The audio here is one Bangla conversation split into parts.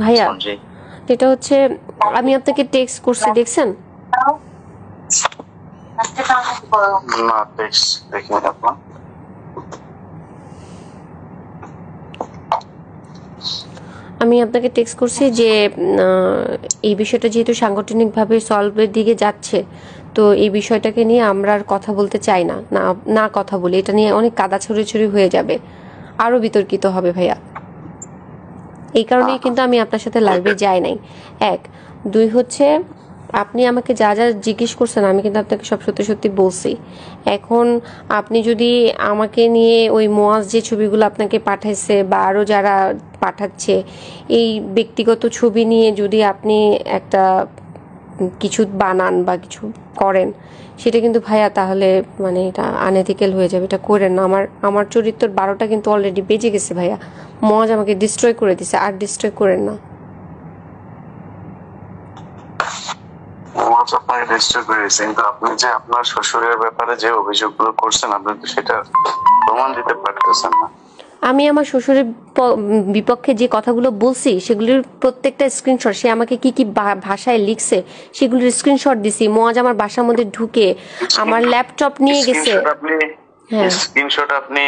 ভাইয়া এটা হচ্ছে আমি আপনাকে টেক্সট করছি, দেখছেন? না টেক্সট দেখিনি আপনার। আমি আপনাকে টেক্সট করছি যে এই বিষয়টা যেহেতু সাংগঠনিকভাবে সলভের দিকে যাচ্ছে, তো এই বিষয়টাকে নিয়ে আমরা আর কথা বলতে চাই না, না কথা বলি, এটা নিয়ে অনেক কাদা ছড়াছড়ি হয়ে যাবে, আরো বিতর্কিত হবে ভাইয়া। এই কারণেই কিন্তু আমি আপনার সাথে লাইভে যাই নাই। এক, দুই হচ্ছে আপনি আমাকে যা যা জিজ্ঞেস করছেন আমি কিন্তু আপনাকে সব সত্যি সত্যি বলছি। এখন আপনি যদি আমাকে নিয়ে ওই মোয়াজ যে ছবিগুলো আপনাকে পাঠাইছে বা আরও যারা পাঠাচ্ছে এই ব্যক্তিগত ছবি নিয়ে যদি আপনি একটা কিছু বানান বা কিছু করেন, সেটা কিন্তু ভাইয়া তাহলে মানে এটা আনএথিক্যাল হয়ে যাবে, এটা করেন না। আমার চরিত্রের 12টা কিন্তু অলরেডি বেজে গেছে ভাইয়া, মজ আমাকে ডিস্ট্রয় করে দিছে, আর ডিস্ট্রয় করেন না। আপনাকে ডিস্টার্ব করেছে, কিন্তু আপনি যে আপনার শ্বশুরের ব্যাপারে যে অভিযোগগুলো করছেন আপনি তো সেটা প্রমাণ দিতে পারতেছেন না। আমি আমার শ্বশুরের বিপক্ষে যে কথাগুলো বলছি সেগুলির প্রত্যেকটা স্ক্রিনশট, সে আমাকে কি কি ভাষায় লিখছে সেগুলির স্ক্রিনশট দিছি। মোয়াজ আমার বাসার মধ্যে ঢুকে আমার ল্যাপটপ নিয়ে গেছে। স্ক্রিনশট আপনি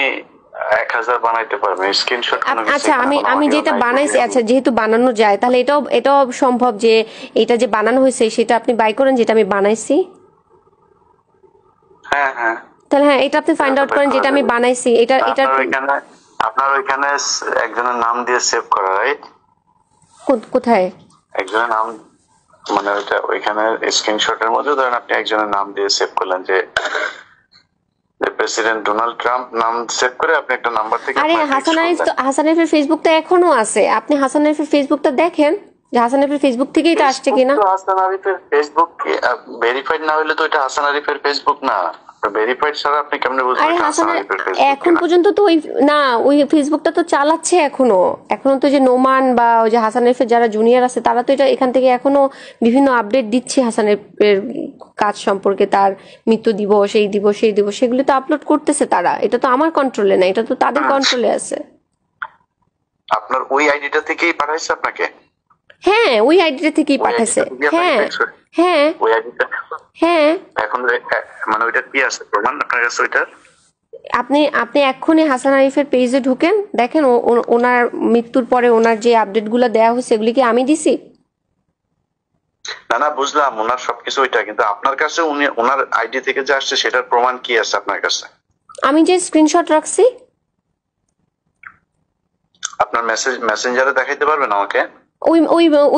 1000 বানাইতে পারবেন স্ক্রিনশট। আচ্ছা আমি যেটা বানাইছি, আচ্ছা যেহেতু বানানো যায় তাহলে এটাও সম্ভব যে এটা যে বানানো হয়েছে সেটা আপনি বাই করেন যেটা আমি বানাইছি। হ্যাঁ হ্যাঁ, তাহলে হ্যাঁ এটা আপনি ফাইন্ড আউট করেন যেটা আমি বানাইছি। এটা আপনার ওইখানে একজনের নাম দিয়ে সেভ করা, রাইট? কোথায় একজনের নাম, মানে ওইখানে স্ক্রিনশটের মধ্যে ধরেন আপনি একজনের নাম দিয়ে সেভ করলেন যে প্রেসিডেন্ট ডোনাল্ড ট্রাম্প নাম সেভ করে আপনি একটা নাম্বার থেকে। আরে হাসান আরিফের ফেসবুকটা এখনো আছে, আপনি হাসান আরিফের ফেসবুকটা দেখেন যে হাসান আরিফের ফেসবুক থেকেই এটা আসছে কিনা। হাসান আরিফের ফেসবুক ভেরিফাইড না হলে তো এটা হাসান আরিফের ফেসবুক না। ভেরিফাইড ছাড়া আপনি কেমনে বুঝবেন? আরে হাসান এখন পর্যন্ত তো ওই ফেসবুকটা তো চালাচ্ছে এখনো তো যে নোমান বা ওই যে হাসান আরিফের যারা জুনিয়র আছে তারা তো এটা এখান থেকে এখনো বিভিন্ন আপডেট দিচ্ছে হাসান আরিফের কাজ সম্পর্কে, তার মৃত্যু দিবস, এই দিবস সেই দিবস, সেগুলো তো আপলোড করতেছে তারা। এটা তো আমার কন্ট্রোলে না, এটা তো তাদের কন্ট্রোলে আছে। আপনার ওই আইডিটা থেকেই পাঠাইছে আপনাকে? হ্যাঁ ওই আইডিটা থেকেই পাঠাইছে। হ্যাঁ হ্যাঁ ওই আইডিটা। হ্যাঁ এখন মানে ওইটা কি আছে প্রমাণ আপনার কাছে ওইটার? আপনি এক্ষুনি হাসান আরিফের পেজে ঢুকেন, দেখেন ওনার মৃত্যুর পরে ওনার যে আপডেটগুলো দেওয়া হয়েছে এগুলি কি আমি দিছি? না বুঝলাম ওনার সবকিছু ওইটা, কিন্তু আপনার কাছে ওনার আইডি থেকে যে আসছে সেটার প্রমাণ কি আছে আপনার কাছে? আমি যে স্ক্রিনশট রাখছি। আপনার মেসেঞ্জারে দেখাইতে পারবেন আমাকে?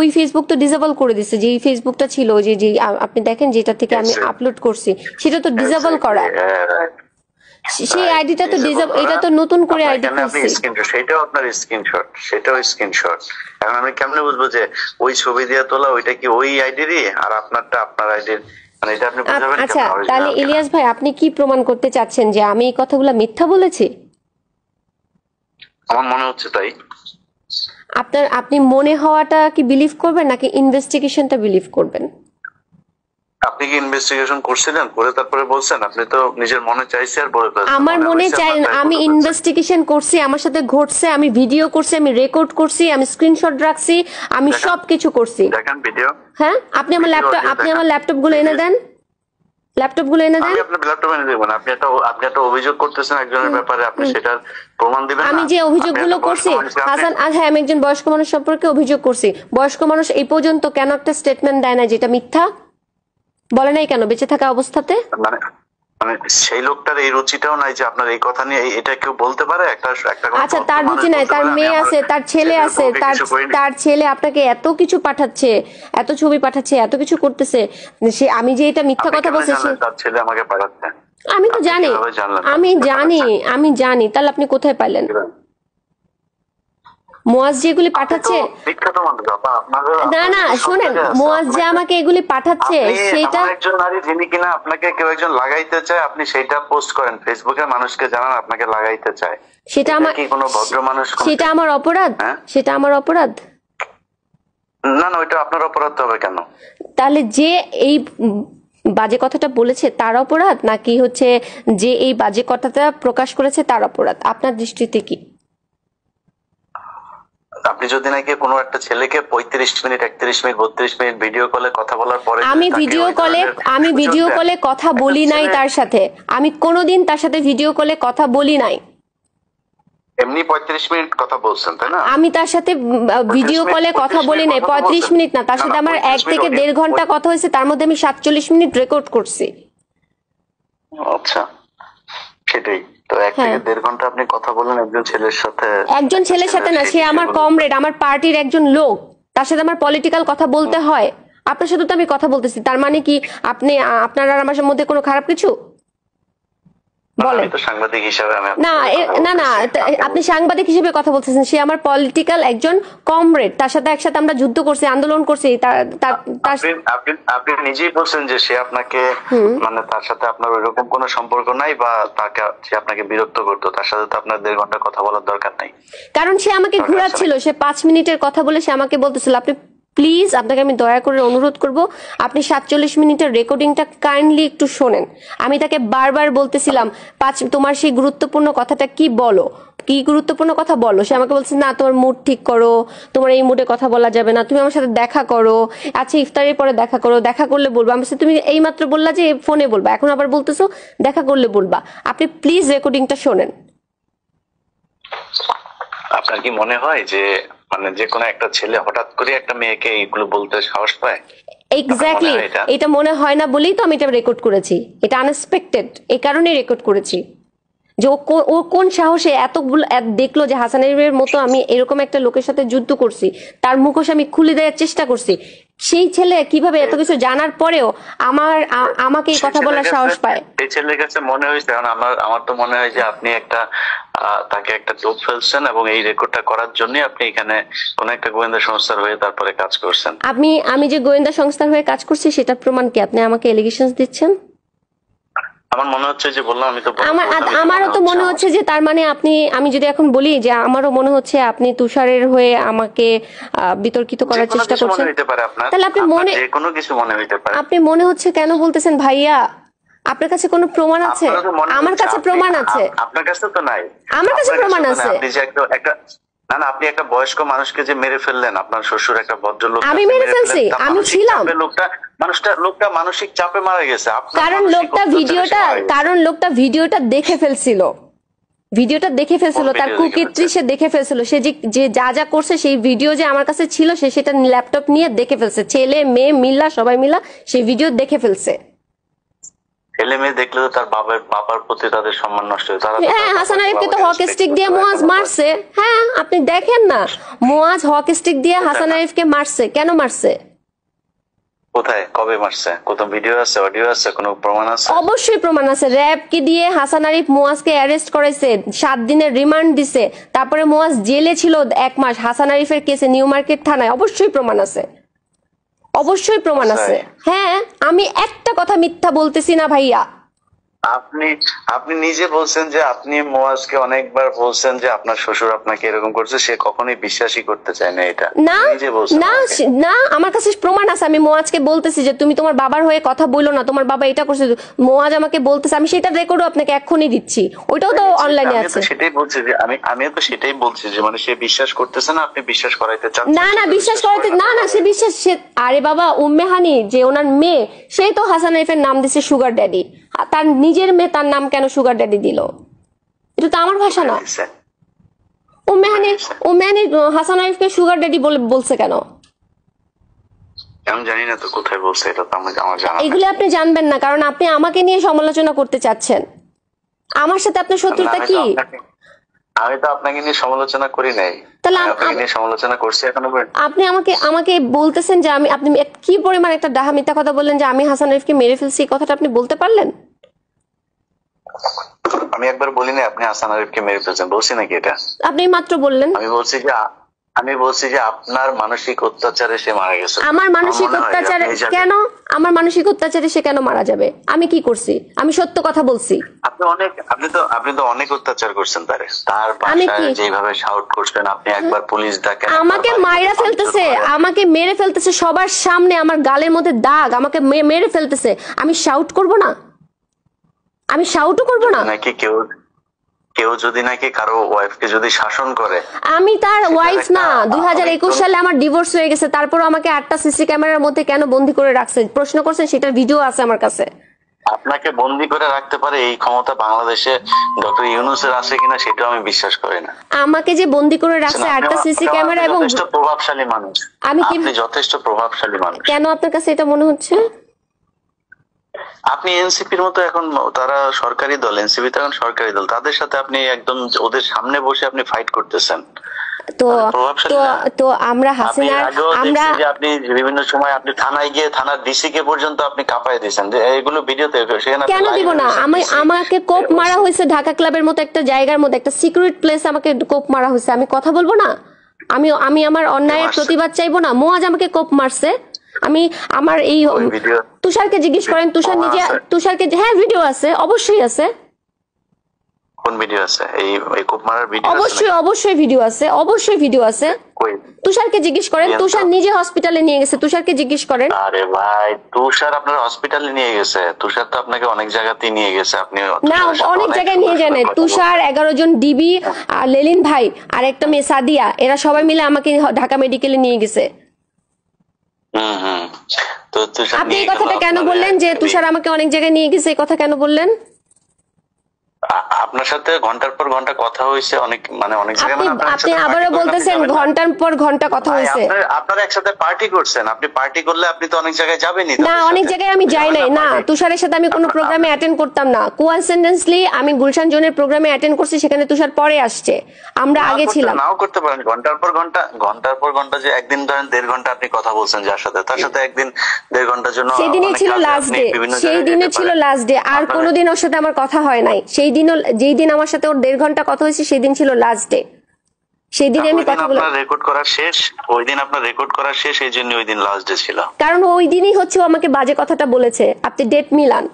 ওই ফেসবুক তো ডিসেবল করে দিছে, যে ফেসবুকটা ছিল যে আপনি দেখেন যেটা থেকে আমি আপলোড করছি সেটা তো ডিসেবল করা। সেই আইডিটা তো ডিসেবল, এটা তো নতুন করে আইডি খুলছি। সেটাও আপনার স্ক্রিনশট, সেটাও স্ক্রিনশট। এখন আমি কেমনে বুঝবো যে ওই ছবি দিয়ে তোলা ওইটা কি ওই আইডিরই আর আপনারটা আপনার আইডির? মানে এটা আপনি বুঝাবেন? আচ্ছা তাহলে ইলিয়াস ভাই আপনি কি প্রমাণ করতে চাচ্ছেন যে আমি এই কথাগুলো মিথ্যা বলেছি? আমার মনে হচ্ছে তাই। আপনি মনে হওয়াটা কি বিলিভ করবেন নাকি ইনভেস্টিগেশনটা বিলিভ করবেন? আপনি কি ইনভেস্টিগেশন করছিলেন করে তারপরে বলছেন? আপনি তো নিজের মনে চাইছে আর বলে ফেলছেন। আমার মনে চাই, আমি ইনভেস্টিগেশন করছি, আমার সাথে ঘটছে, আমি ভিডিও করছি, আমি রেকর্ড করছি, আমি স্ক্রিনশট রাখছি, আমি সবকিছু করছি। দেখেন ভিডিও। হ্যাঁ আপনি আমার ল্যাপটপ গুলো এনে দেন, ল্যাপটপগুলো এনে দেন। আমি আপনার ল্যাপটপ এনে দেব না। আপনি একটা অভিযোগ করতেছেন একজনের ব্যাপারে, আপনি সেটার প্রমাণ দিবেন না? আমি যে অভিযোগগুলো করছি হাসান, হ্যাঁ আমি একজন বয়স্ক মানুষ সম্পর্কে অভিযোগ করছি। বয়স্ক মানুষ এই পর্যন্ত কেন একটা স্টেটমেন্ট দেয় না যেটা মিথ্যা? বলে নাই কেন বেঁচে থাকা অবস্থাতে? মানে সেই লোকটার এই রুচিটাও নাই যে আপনার এই কথা নিয়ে এটা কেউ বলতে পারে। আচ্ছা তার রুচি নাই, তার মেয়ে আছে, তার ছেলে আছে, তার ছেলে আপনাকে এত কিছু পাঠাচ্ছে, এত ছবি পাঠাচ্ছে, এত কিছু করতেছে, সে আমি যে এটা মিথ্যা কথা বলছি তার ছেলে আমাকে পাঠাচ্ছে? আমি তো জানি, আমি জানি। তাহলে আপনি কোথায় পাইলেন? মোয়াজ যেগুলি পাঠাচ্ছে, না শোনেন, মোয়াজ যে আমাকে এগুলি পাঠাচ্ছে সেটা একজন নারী যিনি কিনা আপনাকে কেউ একজন লাগাইতে চায়, আপনি সেটা পোস্ট করেন ফেসবুকে, মানুষকে জানান আপনাকে লাগাইতে চায়। সেটা আমার কি কোনো ভদ্র মানুষ? সেটা আমার অপরাধ? সেটা আমার অপরাধ না ওইটা আপনার অপরাধ হবে কেন? তাহলে যে এই বাজে কথাটা বলেছে তার অপরাধ, নাকি হচ্ছে যে এই বাজে কথাটা প্রকাশ করেছে তার অপরাধ আপনার দৃষ্টিতে কি? আপনি যদি নাকি কোনো একটা ছেলেকে 35 মিনিট 31 মিনিট 32 মিনিট ভিডিও কলে কথা বলার পরে আমি ভিডিও কলে কথা বলি নাই তার সাথে, আমি কোনোদিন তার সাথে ভিডিও কলে কথা বলি নাই। এমনি 35 মিনিট কথা বলছেন তাই না? আমি তার সাথে ভিডিও কলে কথা বলি নাই 35 মিনিট না, তার সাথে আমার 1 থেকে 1.5 ঘন্টা কথা হয়েছে, তার মধ্যে আমি 47 মিনিট রেকর্ড করছি। আচ্ছা, সেটাই তো 1 থেকে 1.5 ঘন্টা আপনি কথা বলেন একজন ছেলের সাথে না, সে আমার কমরেড, আমার পার্টির একজন লোক, তার সাথে আমার পলিটিক্যাল কথা বলতে হয়। আপনার সাথে তো আমি কথা বলতেছি, তার মানে কি আপনার আর আমার মধ্যে কোনো খারাপ কিছু? বলেন। আমি তো সাংবাদিক হিসেবে না, আপনি সাংবাদিক হিসেবে কথা বলতেছেন, সে আমার পলিটিক্যাল একজন কমরেড, তার সাথে একসাথে আমরা যুদ্ধ করছি, আন্দোলন করছি। আপনি নিজেই বলছেন যে সে আপনাকে মানে তার সাথে আপনার ওইরকম কোনো সম্পর্ক নাই বা সে আপনাকে বিরক্ত করতো, তার সাথে তো আপনার 1.5 ঘন্টা কথা বলার দরকার নাই। কারণ সে আমাকে ঘোরাচ্ছিল, সে 5 মিনিটের কথা বলে সে আমাকে বলতেছিল, আপনি প্লিজ, আপনাকে আমি দয়া করে অনুরোধ করব, আপনি 47 মিনিটের রেকর্ডিংটা কাইন্ডলি একটু শোনেন। আমি তাকে বারবার বলতেছিলাম, তোমার সেই গুরুত্বপূর্ণ কথাটা কি বলো, কি গুরুত্বপূর্ণ কথা বলো। সে আমাকে বলছে, না তোমার মুড ঠিক করো, তোমার এই মুডে কথা বলা যাবে না, তুমি আমার সাথে দেখা করো, আচ্ছা ইফতারের পরে দেখা করো, দেখা করলে বলবো। আমি তুমি এইমাত্র বললা যে ফোনে বলবা, এখন আবার বলতেছো দেখা করলে বলবা। আপনি প্লিজ রেকর্ডিংটা শোনেন। আপনার কি মনে হয় যে মানে যে কোনো একটা ছেলে হঠাৎ করে একটা মেয়েকে এইগুলো বলতে সাহস পায়? এক্স্যাক্টলি, এটা মনে হয় না বলেই তো আমি এটা রেকর্ড করেছি, এটা আনএক্সপেক্টেড, এই কারণেই রেকর্ড করেছি যে ও কোন সাহসে এতগুলো দেখলো যে হাসানের মতো আমি এরকম একটা লোকের সাথে যুদ্ধ করছি, তার মুখোশ আমি খুলে দেওয়ার চেষ্টা করছি। সেই ছেলে কিভাবে এত কিছু জানার পরেও আমাকে এই কথা বলার সাহস পায়? এই ছেলের কাছে মনে হয়েছে, কারণ আমার তো মনে হয় যে আপনি তাকে একটা টোপ ফেলছেন এবং এই রেকর্ডটা করার জন্য আপনি এখানে কোন একটা গোয়েন্দা সংস্থার হয়ে তারপরে কাজ করছেন। আমি যে গোয়েন্দা সংস্থার হয়ে কাজ করছি সেটা প্রমাণ কি? আপনি আমাকে এলিগেশনস দিচ্ছেন। আমার মনে হচ্ছে যে বললাম, আমি তো আমারও তো মনে হচ্ছে যে তার মানে আমি যদি এখন বলি যে আমারও মনে হচ্ছে আপনি তুষারের হয়ে আমাকে বিতর্কিত করার চেষ্টা করছেন। তাহলে আপনি কোনো কিছু মনে হইতে পারে। আপনি মনে হচ্ছে কেন বলতেছেন ভাইয়া? আপনার কাছে কোনো প্রমাণ আছে? আমার কাছে প্রমাণ আছে। আপনার কাছে তো নাই। আমার কাছে প্রমাণ আছে। আপনি যে একটা না, আপনি একটা বয়স্ক মানুষকে যে মেরে ফেললেন, আপনার শ্বশুর একটা ভদ্রলোক, আমি মেরে ফেলছি, আমি ছিলাম। লোকটা মানসিক চাপে মারা গেছে, কারণ লোকটা ভিডিওটা দেখে ফেলছিল, তার কুকীর্তি সে দেখে ফেলছিল। সে যে যা করছে সেই ভিডিও যে আমার কাছে ছিল, সে সেটা ল্যাপটপ নিয়ে দেখে ফেলছে। ছেলে মেয়ে মিল্লা সবাই মিলা সেই ভিডিও দেখে ফেলছে। ছেলে মেয়ে দেখলে তো তার বাবার প্রতি তাদের সম্মান নষ্ট হয়। হ্যাঁ, হাসান আরিফকে তো হক স্টিক দিয়ে মুয়াজ মারছে। হ্যাঁ, আপনি দেখেন না, মুয়াজ হক স্টিক দিয়ে হাসান আরিফকে মারছে। কেন মারছে? কোথায়, কবে মারছে? কত ভিডিও আছে, অডিও আছে, কোনো প্রমাণ আছে? অবশ্যই প্রমাণ আছে। র‍্যাব কি দিয়ে হাসান আরিফ মুয়াজকে অ্যারেস্ট করাইছে, 7 দিনের রিমান্ড দিছে, তারপরে মুয়াজ জেলে ছিল 1 মাস হাসান আরিফের কেসে নিউ মার্কেট থানায়। অবশ্যই প্রমাণ আছে, অবশ্যই প্রমাণ আছে। হ্যাঁ, আমি একটা কথা মিথ্যা বলতেছি না ভাইয়া। আপনি নিজে বলছেন যে আপনি মুয়াজকে অনেকবার বলছেন যে আপনার শ্বশুর আপনাকে এরকম করছে, সে কখনোই বিশ্বাসই করতে চায় না। এটা নিজে বলছেন। না, আমার কাছে প্রমাণ আছে। আমি মুয়াজকে বলতেছি যে তুমি তোমার বাবার হয়ে কথা বলো না, তোমার বাবা এটা করছে। মুয়াজ আমাকে বলতেছে, আমি সেটা রেকর্ডও আপনাকে এক্ষুনি দিচ্ছি, ওইটাও তো অনলাইনে আছে। সেটাই বলছি যে আমিও তো সেটাই বলছি যে মানে সে বিশ্বাস করতেছে না, আপনি বিশ্বাস করাইতে চান। না, বিশ্বাস করাইতে না, সে বিশ্বাস। আরে বাবা, উম্মে হানি যে ওনার মেয়ে, সেই তো হাসান আরিফের নাম দিছে সুগার ড্যাডি। তার নিজের মেয়ে তার নাম কেন সুগার ড্যাডি দিল? এটা তো আমার ভাষা না। উম্মে হানি হাসান আরিফকে সুগার ড্যাডি বলছে কেন? আমি জানি না তো কোথায় বলছে, এটা তো আমার জানা। এগুলো আপনি জানবেন না, কারণ আপনি আমাকে নিয়ে সমালোচনা করতে চাচ্ছেন। আমার সাথে আপনার শত্রুতা কি? আমি তো আপনাকে নিয়ে সমালোচনা করি নাই। তাহলে আপনাকে নিয়ে সমালোচনা করছি এখনো পর্যন্ত। আপনি আমাকে বলতেছেন যে আপনি কি পরিমাণ একটা ডাহা মিথ্যা কথা বললেন যে আমি হাসান আরিফকে মেরে ফেলছি। এই কথাটা আপনি বলতে পারলেন? আমি একবার বলিনি আপনি হাসান আরিফকে মেরে ফেলছেন, বলছি নাকি এটা? আপনি মাত্র বললেন। আমি বলছি যে আপনার মানসিক অত্যাচারে সে মারা গেছে। আমার মানসিক অত্যাচারে কেন? আমার মানসিক অত্যাচারে সে কেন মারা যাবে? আমি কি করছি? আমি সত্য কথা বলছি। আপনি তো অনেক অত্যাচার করছেন তার বাসায় যেভাবে শাউট করছেন, আপনি একবার পুলিশ ডাকেন, আমাকে মাইরা ফেলতেছে, আমাকে মেরে ফেলতেছে সবার সামনে, আমার গালের মধ্যে দাগ, আমাকে মেরে ফেলতেছে। আমি শাউট করব না? আমি শাউটও করব না? নাকি কেউ যদি নাকি কারো ওয়াইফকে যদি শাসন করে, আমি তার ওয়াইফ না। 2021 সালে আমার ডিভোর্স হয়ে গেছে, তারপর আমাকে 8টা সিসি ক্যামেরার মধ্যে কেন বন্দি করে রাখছে প্রশ্ন করছেন, সেটার ভিডিও আছে আমার কাছে। আপনাকে বন্দি করে রাখতে পারে এই ক্ষমতা বাংলাদেশে ডক্টর ইউনূসের আছে কিনা সেটা আমি বিশ্বাস করি না। আমাকে যে বন্দি করে রাখছে 8টা সিসি ক্যামেরা, এবং যথেষ্ট প্রভাবশালী মানুষ, আমি কি আপনি যথেষ্ট প্রভাবশালী মানুষ। কেন আপনার কাছে এটা মনে হচ্ছে? আপনি এনসিপির মতো এখন তারা সরকারি দল, এনসিপি তো এখন সরকারি দল, তাদের সাথে আপনি একদম ওদের সামনে বসে আপনি ফাইট করতেছেন। তো তো আমরা হাসিনার আমরা আপনি বিভিন্ন সময় আপনি থানায় গিয়ে থানার ডিসি কে পর্যন্ত আপনি কাঁপায় দিয়েছেন, যে এগুলো ভিডিওতে সেখানে কেন দিব না? আমাকে কোপ মারা হয়েছে ঢাকা ক্লাবের মতো একটা জায়গার মধ্যে, একটা সিক্রেট প্লেস আমাকে কোপ মারা হয়েছে, আমি কথা বলবো না? আমি আমার অন্যায়ের প্রতিবাদ চাইবো না? মোয়াজ আমাকে কোপ মারছে, আমি আমার এই তুষারকে জিজ্ঞেস করেন, তুষারকে, হ্যাঁ ভিডিও আছে, অবশ্যই আছে। কোন ভিডিও আছে? এই কোপ মারার ভিডিও? অবশ্যই ভিডিও আছে, অবশ্যই ভিডিও আছে। তুষারকে জিজ্ঞেস করেন, তুষার নিজে হসপিটালে নিয়ে গেছে, তুষারকে জিজ্ঞেস করেন। আরে ভাই, তুষার আপনার হসপিটালে নিয়ে গেছে? তুষার তো আপনাকে অনেক জায়গাতেই নিয়ে গেছে। আপনি না, অনেক জায়গায় নিয়ে যায় না। তুষার, 11 জন ডিবি, লেলিন ভাই আর একটা মেয়ে সাদিয়া, এরা সবাই মিলে আমাকে ঢাকা মেডিকেলে নিয়ে গেছে। তো তুষার, আপনি এই কথাটা কেন বললেন যে তুষার আমাকে অনেক জায়গায় নিয়ে গেছে? এই কথা কেন বললেন? আপনার সাথে ঘন্টার পর ঘন্টা কথা হয়েছে, অনেক অনেক জায়গায়। আপনি আবারও বলতেছেন ঘন্টার পর ঘন্টা কথা হয়েছে। আপনারা একসাথে পার্টি করছেন, আপনি পার্টি করলে আপনি তো অনেক জায়গায় যাবেনই। না, অনেক জায়গায় আমি যাই নাই। না, তুষারের সাথে আমি কোনো প্রোগ্রামে অ্যাটেন্ড করতাম না। কোইন্সিডেন্টলি আমি গুলশান জোনের প্রোগ্রামে অ্যাটেন্ড করছি, সেখানে তুষার পরে আসছে, আমরা আগে ছিলাম। নাও করতে পারেন। ঘন্টার পর ঘন্টা যে একদিন ধরেন 1.5 ঘন্টা আপনি কথা বলছেন যার সাথে, তার সাথে একদিন 1.5 ঘন্টার জন্য, সেদিনই ছিল লাস্ট ডে, সেই দিনে ছিল লাস্ট ডে। আর কোনোদিন ওর সাথে আমার কথা হয় নাই। সেই দিনও, যেই দিন আমার সাথে ওর 1.5 ঘন্টা কথা হয়েছে, সেই দিন ছিল লাস্ট ডে। সেই দিনে আমি কথা বললাম। আপনার রেকর্ড করা শেষ, ওই দিন আপনার রেকর্ড করা শেষ, এই জন্য ওই দিন লাস্ট ডে ছিল। কারণ ওই দিনই হচ্ছে ও আমাকে বাজে কথাটা বলেছে। আপনি ডেট মিলান।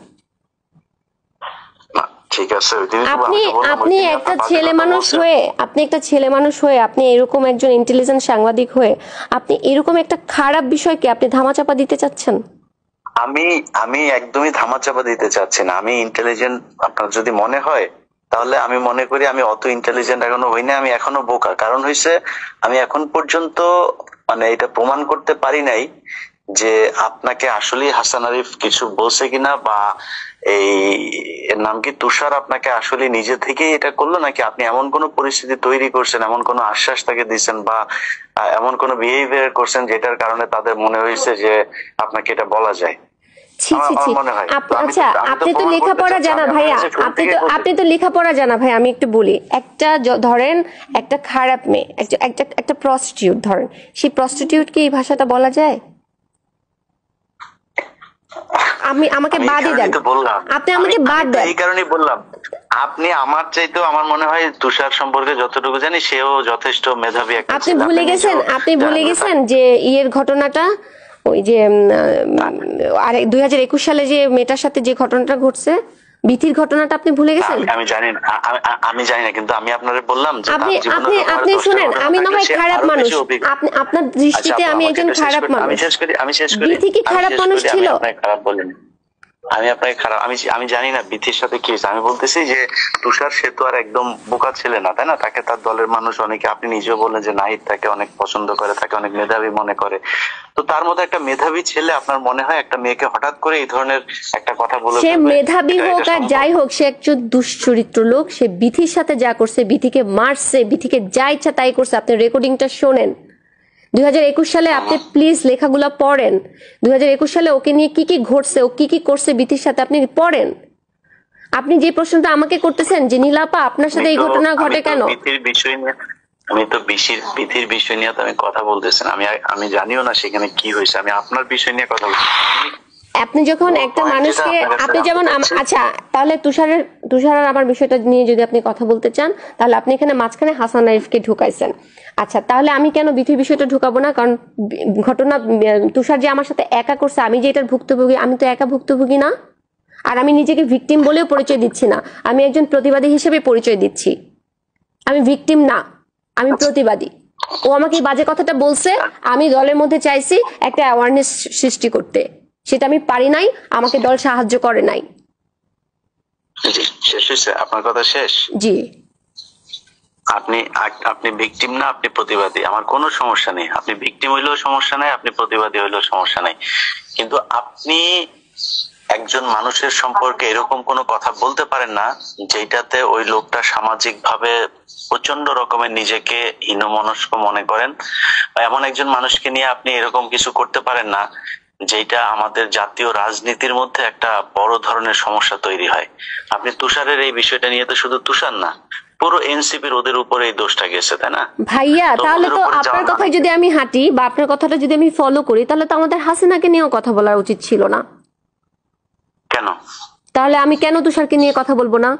ঠিক আছে, আপনি একটা ছেলে মানুষ হয়ে আপনি এরকম একজন ইন্টেলিজেন্ট সাংবাদিক হয়ে আপনি এরকম একটা খারাপ বিষয়কে আপনি ধামাচাপা দিতে চাচ্ছেন? আমি একদমই ধামাচাপা দিতে চাচ্ছি না। আমি ইন্টেলিজেন্ট আপনার যদি মনে হয়, তাহলে আমি মনে করি আমি অত ইন্টেলিজেন্ট এখনো হই না, আমি এখনো বোকা। কারণ হইছে, আমি এখন পর্যন্ত এটা প্রমাণ করতে পারি নাই যে আপনাকে আসলে হাসান আরিফ কিছু বলছে কিনা, বা এই এর নাম কি তুষার আপনাকে আসলে নিজে থেকেই এটা করলো, নাকি আপনি এমন কোন পরিস্থিতি তৈরি করছেন, এমন কোন আশ্বাস তাকে দিচ্ছেন, বা এমন কোন বিহেভিয়ার করছেন যেটার কারণে তাদের মনে হয়েছে যে আপনাকে এটা বলা যায়। আচ্ছা, আপনি তো লেখাপড়া জানা ভাইয়া, আপনি তো লেখাপড়া জানা ভাই। আমি একটু বলি, একটা ধরেন একটা খারাপ মেয়ে, একটা প্রস্টিটিউট ধরেন, সেই প্রস্টিটিউটকে এই ভাষাটা বলা যায়? আমাকে বাদই দেন, আপনি আমাকে বাদ দেন। এই কারণেই বললাম, আপনি আমার চাইতেও আমার মনে হয় তুষার সম্পর্কে যতটুকু জানি, সেও যথেষ্ট মেধাবী একটা। আপনি ভুলে গেছেন যে ইয়ের ঘটনাটা, ওই যে 2021 সালে যে মেয়েটার সাথে যে ঘটনাটা ঘটছে, বিথির ঘটনাটা আপনি ভুলে গেছেন? আমি জানি না, কিন্তু আমি আপনারে বললাম যে আপনি শুনেন, আমি না হয় খারাপ মানুষ, আপনার দৃষ্টিতে আমি একজন খারাপ মানুষ। আমি শেষ করি। বিথি কি খারাপ মানুষ ছিল? খারাপ বলিনি আমি আপনাকে, খারাপ আমি জানি না বিথির সাথে কি হয়েছে। আমি বলতেছি যে তুষার, সে তো আর একদম বোকা ছেলে না, তাই না? তাকে তার দলের মানুষ অনেকে, আপনি নিজেও বললেন যে নাহিদ তাকে অনেক পছন্দ করে, তাকে অনেক মেধাবী মনে করে। তো তার মতো একটা মেধাবী ছেলে আপনার মনে হয় একটা মেয়েকে হঠাৎ করে এই ধরনের একটা কথা বলে? সে মেধাবী হোক আর যাই হোক, সে একজন দুশ্চরিত্র লোক। সে বিথির সাথে যা করছে, বিথিকে মারছে, বিথিকে যা ইচ্ছা তাই করছে। আপনি রেকর্ডিংটা শোনেন। 2021 সালে আপনি প্লিজ লেখাগুলো পড়েন। 2021 সালে ওকে নিয়ে কি কি ঘটছে, ও কি কি করছে বিথির সাথে, আপনি পড়েন। আপনি যে প্রশ্নটা আমাকে করতেছেন যে নীলাপা আপনার সাথে এই ঘটনা ঘটে কেন, বিথির বিষয় নিয়ে আমি তো বিথির বিষয় নিয়ে তো আমি কথা বলতেছি না। আমি জানিও না সেখানে কি হয়েছে, আমি আপনার বিষয় নিয়ে কথা বলছি। আপনি যখন একটা মানুষকে, আপনি যেমন, আচ্ছা তাহলে তুষার আর আমার বিষয়টা নিয়ে যদি আপনি কথা বলতে চান, তাহলে আপনি এখানে মাঝখানে হাসান আরিফকে ঢুকাইছেন। আচ্ছা, তাহলে আমি কেন বিথির বিষয়টা ঢুকাবো না? কারণ ঘটনা তুষার যে আমার সাথে একা করছে, আমি যে এটার ভুক্তভোগী, আমি তো একা ভুক্তভোগী না। আর আমি নিজেকে ভিকটিম বলেও পরিচয় দিচ্ছি না, আমি একজন প্রতিবাদী হিসেবে পরিচয় দিচ্ছি। আমি ভিকটিম না, আমি প্রতিবাদী। ও আমাকে বাজে কথাটা বলছে, আমি দলের মধ্যে চাইছি একটা অ্যাওয়ারনেস সৃষ্টি করতে, সেটা আমি পারি নাই, আমাকে দল সাহায্য করে নাই। শেষ হয়েছে আপনার কথা? শেষ? জি। আপনি আপনি ভিকটিম না, আপনি প্রতিবাদী, আমার কোনো সমস্যা নেই। আপনি ভিকটিম হইলেও সমস্যা নাই, আপনি প্রতিবাদী হইলেও সমস্যা নাই, কিন্তু আপনি একজন মানুষের সম্পর্কে এরকম কোনো কথা বলতে পারেন না যেটাতে ওই লোকটা সামাজিক ভাবে প্রচন্ড রকমের নিজেকে হীনমনস্ক মনে করেন, বা এমন একজন মানুষকে নিয়ে আপনি এরকম কিছু করতে পারেন না যেটা আমাদের জাতীয় রাজনীতির মধ্যে একটা বড় ধরনের সমস্যা তৈরি হয়। আপনি তুষারের এই বিষয়টা নিয়ে তো শুধু তুষার না, পুরো এনসিপির ওদের উপরে এই দোষটা গেছে, তাই না ভাইয়া? তাহলে তো আপনার কথায় যদি আমি হাঁটি বা আপনার কথাটা যদি আমি ফলো করি, তাহলে তো আমাদের হাসিনাকে নিয়েও কথা বলা উচিত ছিল না? কেন? তাহলে আমি কেন তুষারকে নিয়ে কথা বলবো না?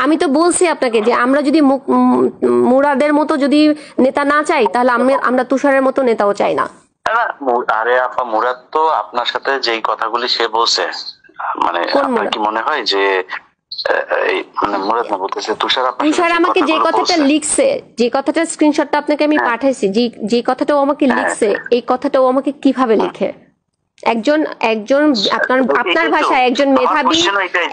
আমি তো বলছি আপনাকে যে আমরা যদি মুরাদের মতো যদি নেতা না চাই, তাহলে আমরা তুষারের মতো নেতাও চাই না। আরে আপা, মুরাদ তো আপনার সাথে যেই কথাগুলি সে বলছে, মানে আপনার কি মনে হয় যে মানে মুরাদ না বলতেছে তুষার আমাকে যে কথাটা লিখছে, যে কথাটা স্ক্রিনশটটা আপনাকে আমি পাঠাইছি, যে কথাটা ও আমাকে লিখছে, এই কথাটা ও আমাকে কিভাবে লিখে? একজন আপনার ভাষায় একজন মেধাবী,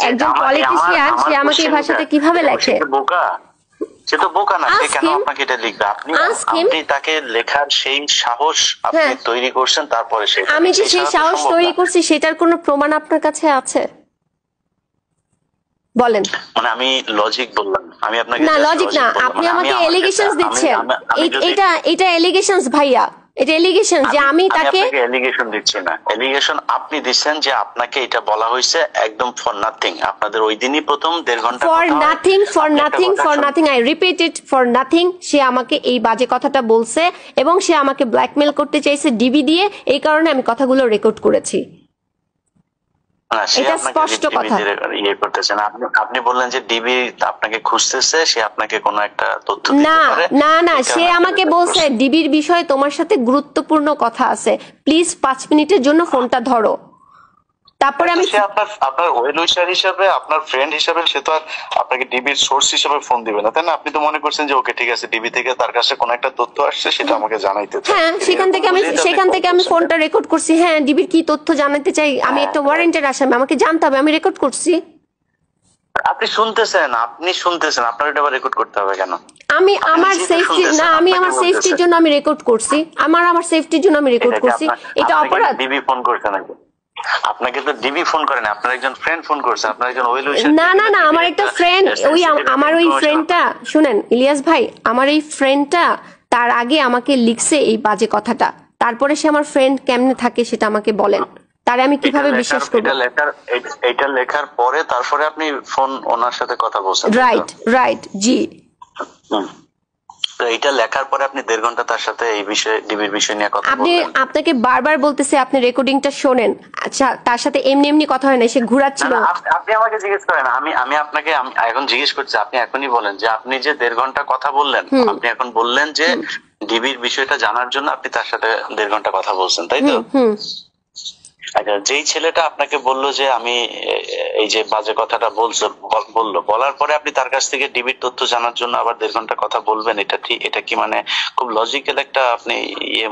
একজন পলিটিশিয়ান, সে আমাকে এই ভাষাতে কিভাবে লেখে? সে তো বোকা না, সে কেন আপনাকে এটা লিখবে? আপনি তাকে লেখার সেই সাহস আপনি তৈরি করছেন, তারপরে আমি যে সেই সাহস তৈরি করছি সেটার কোনো প্রমাণ আপনার কাছে আছে? বলেন। মানে আমি লজিক বললাম, আমি আপনাকে না লজিক না, আপনি আমাকে এলিগেশনস দিচ্ছেন। এটা এলিগেশনস ভাইয়া, এটা এলিগেশন যে আমি তাকে এলিগেশন দিচ্ছি না। এলিগেশন আপনি দিচ্ছেন যে আপনাকে এটা বলা হয়েছে একদম ফর নাথিং। আপনাদের ওই দিনই প্রথম 1.5 ঘন্টা for nothing I repeat it, for nothing. সে আমাকে এই বাজে কথাটা বলছে এবং সে আমাকে ব্ল্যাকমেল করতে চাইছে ডিবি দিয়ে, এই কারণে আমি কথাগুলো রেকর্ড করেছি। এটা স্পষ্ট কথা। আপনি বললেন যে ডিবি আপনাকে খুঁজতেছে, সে আপনাকে কোনো একটা তথ্য না না না, সে আমাকে বলছে ডিবির বিষয়ে তোমার সাথে গুরুত্বপূর্ণ কথা আছে, প্লিজ 5 মিনিটের জন্য ফোনটা ধরো। তারপরে আমি আপনার ওয়েল উইশার হিসেবে, আপনার ফ্রেন্ড হিসেবে সে তো আর আপনাকে ডিবির সোর্স হিসেবে ফোন দিবে না, তাই না? আপনি তো মনে করছেন যে ওকে ঠিক আছে, ডিবি থেকে তার কাছে কোনো একটা তথ্য আসছে, সেটা আমাকে জানাইতে চাই। হ্যাঁ, সেখান থেকে আমি ফোনটা রেকর্ড করছি। হ্যাঁ, ডিবির কি তথ্য জানাতে চাই, আমি একটা ওয়ারেন্টের আসামি, আমাকে জানতে হবে, আমি রেকর্ড করছি। আপনি শুনতেছেন, আপনার এটা রেকর্ড করতে হবে কেন? আমি আমার সেফটি না, আমি আমার সেফটির জন্য আমি রেকর্ড করছি, আমার সেফটির জন্য আমি রেকর্ড করছি। এটা অপরাধ? ডিবি ফোন করছে নাকি? আপনাকে তো ডিবি ফোন করে না, আপনার একজন ফ্রেন্ড ফোন করছে, আপনার একজন ওয়েল উইশার। না না না, আমার একটা ফ্রেন্ড, আমার ওই ফ্রেন্ডটা, শুনেন ইলিয়াস ভাই, আমার এই ফ্রেন্ডটা তার আগে আমাকে লিখছে এই বাজে কথাটা, তারপরে সে আমার ফ্রেন্ড কেমনে থাকে সেটা আমাকে বলেন, তারে আমি কিভাবে বিশ্বাস করব? এটা লেখার পরে তারপরে আপনি ফোন ওনার সাথে কথা বলছেন? রাইট জি। তো এটা লেখার পরে আপনি 1.5 ঘন্টা তার সাথে এই বিষয়ে, ডিবির বিষয় নিয়ে কথা বললেন। আপনাকে বারবার বলতেছে আপনি রেকর্ডিংটা শোনেন। আচ্ছা, তার সাথে এমনি কথা হয় না, সে ঘুরাচ্ছিল। আপনি আমাকে জিজ্ঞেস করেন, আমি আপনাকে এখন জিজ্ঞেস করছি, আপনি এখনই বলেন যে আপনি যে 1.5 ঘন্টা কথা বললেন, আপনি এখন বললেন যে ডিবির বিষয়টা জানার জন্য আপনি তার সাথে 1.5 ঘন্টা কথা বলছেন, তাই তো? আচ্ছা, যেই ছেলেটা আপনাকে বললো যে আমি এই যে বাজে কথাটা বলার পরে আপনি তার কাছ থেকে ডিবির তথ্য জানার জন্য আবার 1.5 ঘন্টা কথা বলবেন, এটা কি মানে খুব লজিক্যাল একটা আপনি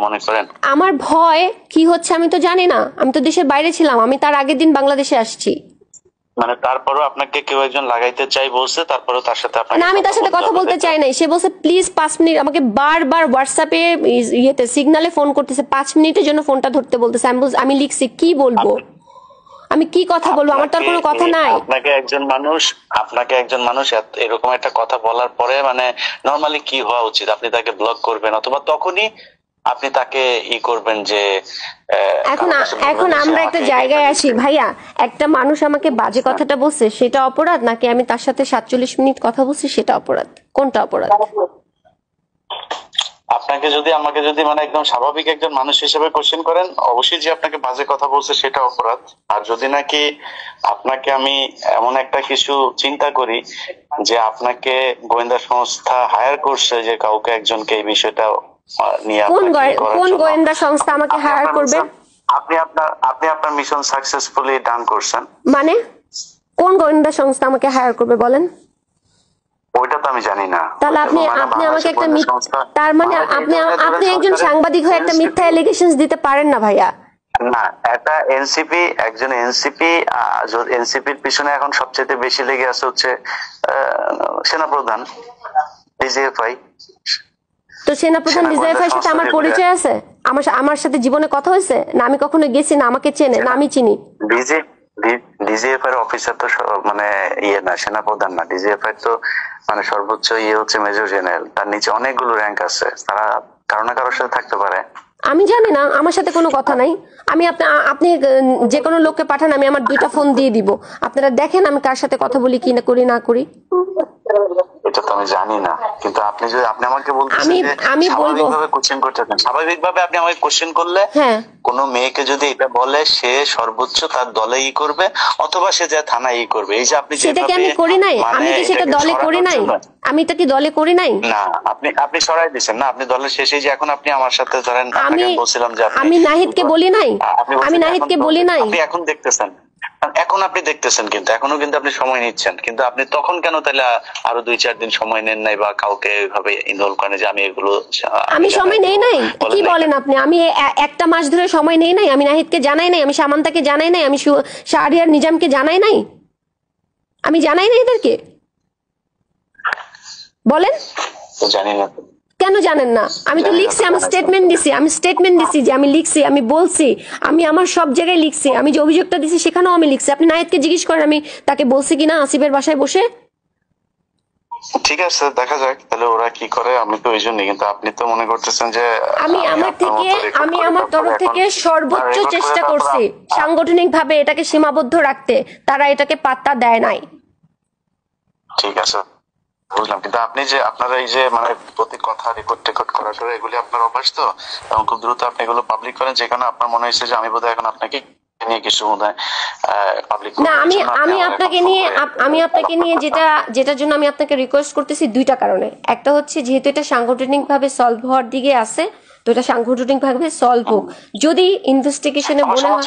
মনে করেন? আমার ভয় কি হচ্ছে আমি তো জানি না, আমি তো দেশের বাইরে ছিলাম, আমি তার আগের দিন বাংলাদেশে আসছি। মানে তারপরও আপনাকে কেউ একজন লাগাইতে চাই বলছে, তারপরও তার সাথে না, আমি তার সাথে কথা বলতে চাই নাই। সে বলছে প্লিজ 5 মিনিট, আমাকে বারবার হোয়াটসঅ্যাপে সিগনালে ফোন করতেছে, 5 মিনিটের জন্য ফোনটা ধরতে বলতেছে। আমি লিখছি কি বলবো, আমি কি কথা বলবো, আমার তো আর কোনো কথা নাই। আপনাকে একজন মানুষ এরকম একটা কথা বলার পরে মানে নরমালি কি হওয়া উচিত? আপনি তাকে ব্লক করবেন, অথবা তখনই আপনি তাকে করবেন যে এখন আমরা একটা জায়গায় আসি ভাইয়া, একটা মানুষ আমাকে বাজে কথাটা বলছে সেটা অপরাধ, নাকি আমি তার সাথে 47 মিনিট কথা বলছি সেটা অপরাধ? কোনটা অপরাধ? আমাকে যদি মানে একদম স্বাভাবিক একজন মানুষ হিসেবে কোশ্চেন করেন, অবশ্যই যে আপনাকে বাজে কথা বলছে সেটা অপরাধ। আর যদি নাকি আপনাকে আমি এমন একটা কিছু চিন্তা করি যে আপনাকে গোয়েন্দা সংস্থা হায়ার করছে, যে কাউকে একজনকে এই বিষয়টা নিয়ে, কোন গোয়েন্দা সংস্থা আমাকে হায়ার করবে? আপনি আপনার মিশন সাকসেসফুলি ডান করছেন। মানে কোন গোয়েন্দা সংস্থা আমাকে হায়ার করবে বলেন? ওইটা তো আমি জানি না। তাহলে আপনি আমাকে একটা তার মানে আপনি একজন সাংবাদিক হয়ে একটা মিথ্যা এলিগেশনস দিতে পারেন না ভাইয়া। না, এটা একজন এনসিপির পিছনে এখন সবচেয়ে বেশি লেগে আছে হচ্ছে সেনাপ্রধান। ডিজিএফআই। তো সেনাপ্রধান ডিজিএফআই সাথে আমার পরিচয় আছে? আমার সাথে জীবনে কথা হয়েছে? না আমি কখনো গেছি, না আমাকে চেনে, না আমি চিনি? ডিজিএফআই এর অফিসার তো মানে ইয়ে না, সেনাপ্রধান না। ডিজিএফআই তো মানে সর্বোচ্চ ইয়ে হচ্ছে মেজর জেনারেল, তার নিচে অনেকগুলো র্যাঙ্ক আছে, তারা কারো না কারোর সাথে থাকতে পারে। আমি জানি না, আমার সাথে কোনো কথা নাই। আমি আপনি যে কোনো লোককে পাঠান, আমি আমার 2টা ফোন দিয়ে দিব, আপনারা দেখেন আমি কার সাথে কথা বলি কি না করি না করি। এটা তো আমি জানি না, কিন্তু আপনি যদি আপনি আমাকে বলতেছেন যে আমি বলবো স্বাভাবিকভাবে কোশ্চেন করতেছেন, স্বাভাবিকভাবে আপনি আমাকে কোশ্চেন করলে হ্যাঁ, কোন মেয়েকে যদি এটা বলে সে সর্বোচ্চ তার দলে ই করবে, অথবা সে যা থানায় ই করবে। এই যে আপনি সেটা কি আমি করি নাই? আমি কি সেটা দলে করি নাই? আমি তো কি দলে করি নাই? না, আপনি সরাই দিচ্ছেন না, আপনি দলের শেষে যে এখন আপনি আমার সাথে ধরেন, আমি বলছিলাম যে আমি নাহিদকে বলি নাই, আমি নাহিদকে বলি নাই। আপনি এখন দেখতেছেন, এখন আপনি দেখতেছেন, কিন্তু এখনো কিন্তু আপনি সময় নিচ্ছেন, কিন্তু আপনি তখন কেন তাহলে আরো 2-4 দিন সময় নেন নাই, বা কাউকে এইভাবে ইনভলভ করেন যে আমি এগুলো আমি সময় নেই নাই? কি বলেন আপনি? আমি একটা মাস ধরে সময় নেই নাই? আমি নাহিদকে জানাই নাই, আমি সামান্তাকে জানাই নাই, আমি শাহরিয়ার নিজামকে জানাই নাই? আমি জানাই নাই এদেরকে? বলেন। জানি না কেন জানেন না? আমি তো লিখছি, আমি স্টেটমেন্ট দিছি যে আমি লিখছি, আমি বলছি, আমি আমার সব জায়গায় লিখছি, আমি যে অভিযোগটা দিছি সেখানেও আমি লিখছি। আপনি নাহিদকে জিজ্ঞেস করেন আমি তাকে বলছি কিনা আসিফের বাসায় বসে। ঠিক আছে, দেখা যাক তাহলে ওরা কি করে। আমি তো ওই জন্যই, কিন্তু আপনি তো মনে করতেছেন যে আমি আমার তরফ থেকে সর্বোচ্চ চেষ্টা করছি সাংগঠনিক ভাবে এটাকে সীমাবদ্ধ রাখতে, তারা এটাকে পাত্তা দেয় নাই। ঠিক আছে, বুঝলাম, কিন্তু আপনি যে আপনারা এই যে মানে প্রতি কথা রেকর্ড করা এগুলি আপনার অভ্যাস তো, এবং খুব দ্রুত আপনি এগুলো পাবলিক করেন, যেখানে আপনার মনে হয়েছে যে আমি বোধহয় এখন আপনাকে নিয়ে কিছু বোধহয় পাবলিক না, আমি আপনাকে নিয়ে যেটার জন্য আমি আপনাকে রিকোয়েস্ট করতেছি 2টা কারণে। একটা হচ্ছে যেহেতু এটা সাংগঠনিক ভাবে সলভ হওয়ার দিকে আছে, তো এটা সাংগঠনিক ভাবে সলভ হোক। যদি ইনভেস্টিগেশনে মনে হয়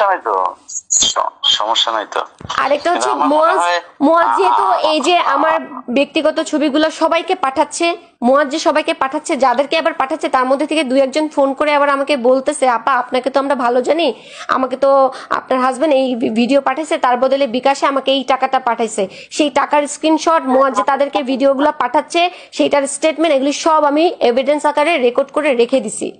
সমস্যা নাই তো। আরেকটা হচ্ছে মুয়াজ যেহেতু এই যে আমার ব্যক্তিগত ছবিগুলো সবাইকে পাঠাচ্ছে, মুয়াজ যে সবাইকে পাঠাচ্ছে, যাদেরকে আবার পাঠাচ্ছে তার মধ্যে থেকে 2-1 জন ফোন করে আবার আমাকে বলতেছে, আপা আপনাকে তো আমরা ভালো জানি, আমাকে তো আপনার হাজবেন্ড এই ভিডিও পাঠাইছে, তার বদলে বিকাশে আমাকে এই টাকাটা পাঠাইছে। সেই টাকার স্ক্রিনশট, মুয়াজ যে তাদেরকে ভিডিওগুলো পাঠাচ্ছে সেইটার স্টেটমেন্ট, এগুলি সব আমি এভিডেন্স আকারে রেকর্ড করে রেখে দিছি।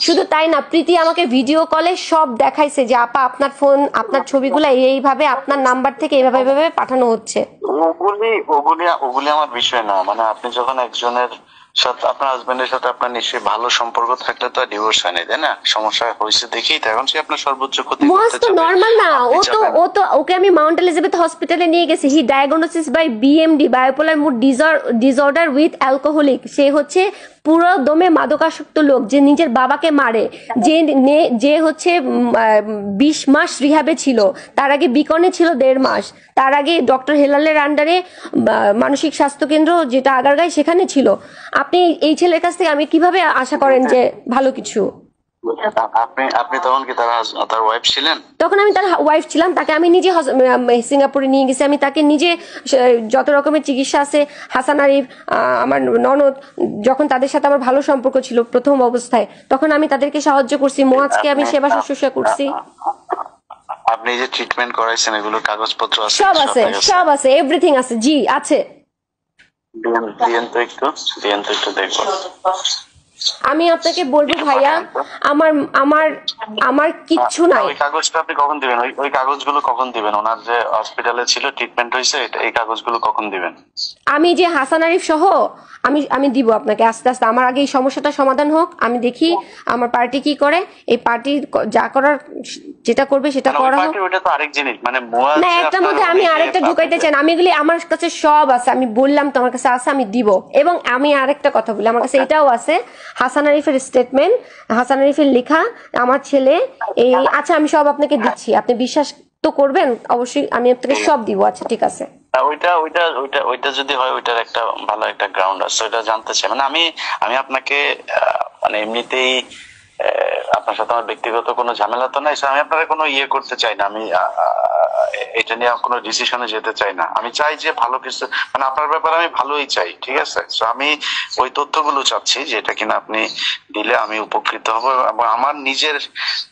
শুধু তাই না, প্রীতি আমাকে ভিডিও কলে সব দেখাইছে যে আপা আপনার ফোন, আপনার ছবিগুলো এইভাবে আপনার নাম্বার থেকে এইভাবে পাঠানো হচ্ছে। ওগুলি আমার বিষয় না। মানে আপনি যখন একজনের সাথে, আপনার হাজবেন্ডের সাথে আপনার নিশ্চয়ই ভালো সম্পর্ক থাকলে তো ডিভোর্স হয় না, তাই না? সমস্যা হয়েছে দেখেই তো এখন সে আপনার সর্বোচ্চ ক্ষতি করতে চায়। নরমাল না, ওকে আমি মাউন্ট এলিজাবেথ হসপিটালে নিয়ে গেছি। He diagnosis by BMD, bipolar mood disorder with alcoholic. সে হচ্ছে পুরো দমে মাদকাসক্ত লোক, যে নিজের বাবাকে মারে, যে হচ্ছে 20 মাস রিহাবে ছিল, তার আগে বিকনে ছিল 1.5 মাস, তার আগে ডক্টর হেলালের আন্ডারে মানসিক স্বাস্থ্য কেন্দ্র যেটা আগারগাঁয় সেখানে ছিল। আপনি এই ছেলের কাছ থেকে আমি কিভাবে আশা করেন যে ভালো কিছু? আপনি তখন কি তার ওয়াইফ ছিলেন? তখন আমি তার ওয়াইফ ছিলাম। তাকে আমি নিজে সিঙ্গাপুরে নিয়ে গেছি, আমি তাকে নিজে যত রকমের চিকিৎসা আছে, হাসান আরিফ, আমার ননদ, যখন তাদের সাথে আমার ভালো সম্পর্ক ছিল প্রথম অবস্থায়, তখন আমি তাদেরকে সাহায্য করছি, মুয়াজকে আমি সেবা শুশ্রূষা করছি। আপনি যে ট্রিটমেন্ট করাইছেন এগুলো কাগজপত্র আছে? সব আছে, এভরিথিং আছে। জি আছে। দিয়েন তো একটু দেখবো। আমি আপনাকে বলবো ভাইয়া, আমার কিচ্ছু নাই। ওই কাগজটা আপনি কখন দিবেন? ওই কাগজগুলো কখন দিবেন? ওনার যে হসপিটালে ছিল, ট্রিটমেন্ট হয়েছে, এই কাগজগুলো কখন দিবেন? আমি যে হাসান আরিফ সহ আমি দিব আপনাকে আস্তে আস্তে। আমার আগে এই সমস্যাটা সমাধান হোক, আমি দেখি আমার পার্টি কি করে। এই পার্টি যা করার যেটা করবে সেটা করা হোক। ওটা তো আরেক জিনিস, মানে না, একটার মধ্যে আমি আরেকটা ঢুকাইতে চাই না। আমি এগুলি আমার কাছে সব আছে, আমি বললাম তো আমার কাছে আছে, আমি দিব। এবং আমি আরেকটা কথা বলি, আমার কাছে এটাও আছে, হাসান আরিফের স্টেটমেন্ট, হাসান আরিফের লেখা, আমার ছেলে এই, আচ্ছা আমি সব আপনাকে দিচ্ছি, আপনি বিশ্বাস তো করবেন অবশ্যই, আমি আপনাকে সব দিব। আচ্ছা ঠিক আছে। ওইটা যদি হয়, ওইটার একটা ভালো একটা গ্রাউন্ড আছে, ওইটা জানতে চাই। মানে আমি আপনাকে মানে এমনিতেই আপনার সাথে আমার ব্যক্তিগত কোনো ঝামেলা তো নাই, আমি আপনারা কোনো ইয়ে করতে চাই না, আমি এটা নিয়ে কোনো ডিসিশনে যেতে চাই না। আমি চাই যে ভালো কিছু, মানে আপনার ব্যাপারে আমি ভালোই চাই, ঠিক আছে? তো আমি ওই তথ্যগুলো চাচ্ছি যেটা কিনা আপনি দিলে আমি উপকৃত হব, এবং আমার নিজের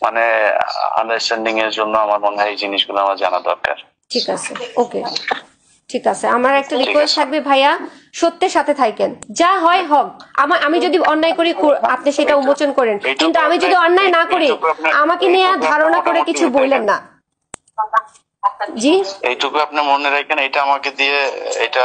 মানে আন্ডারস্ট্যান্ডিং এর জন্য আমার মনে হয় এই জিনিসগুলো আমার জানা দরকার। ঠিক আছে, ওকে। ঠিক আছে, আমার একটা রিকোয়েস্ট থাকবে ভাইয়া, সত্যের সাথে থাকেন, যা হয় হোক। আমি যদি অন্যায় করি আপনি সেটা উন্মোচন করেন, কিন্তু আমি যদি অন্যায় না করি আমাকে নিয়ে ধারণা করে কিছু বললেন না। জি, এইটুকু আপনি মনে রাখেন, এটা আমাকে দিয়ে এটা